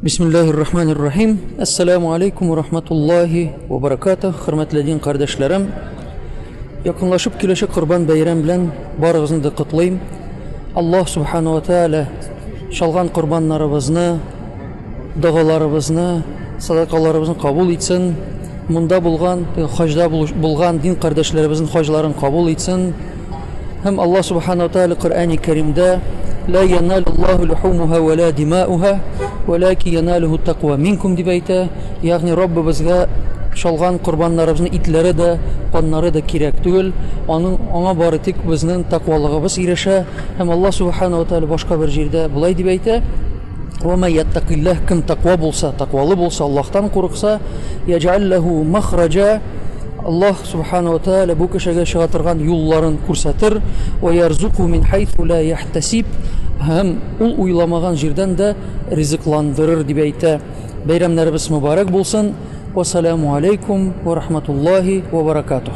Бисмиллахир-рахманир-рахим. Ассаламу алейкум ва рахматуллахи ва баракатух. Хөрмәтле дин кардәшләрем, якынлашып киләчәк Корбан бәйрәм белән барыгызны да котлыйм. Аллаһ субханаһу ва тааля шалган корбаннарыбызны, дугаларыбызны, садакаларыбызны кабул итсен. Монда булган, хаҗда булган дин кардәшләребезнең хаҗларын кабул итсен. Һәм Аллаһ субханаһу ва тааля Коръәни Кәримдә لا ينال الله لحومها ولا دماؤها ولكن يناله التقوى منكم дип әйтә. Ягъни Раббыбызга шалган корбаннарыбызның итләре дә, каннары да кирәк түгел. Аңа бары тик безнең тақвалыгыбыз ирешә. Һәм Аллаһ субханаһу ва тааля башка бер җирдә булай дип әйтә: "Ва ман яттақиллаһ", кем тақва булса, тақвалы булса, Аллаһтан курыкса, яҗ'ал лаху махраҗа, Аллаһ субханаһу ва тааля бу кешегә чыга торган юлларын күрсәтер. "Ва ярзуқу мин хайфу ла яхтасиб", һәм ул уйламаган җирдән дә ризыкландырыр дип әйтә. Бәйрәмнәребез мөбарәк булсын. Ва саламу алейкум ва рахматуллахи ва баракатух.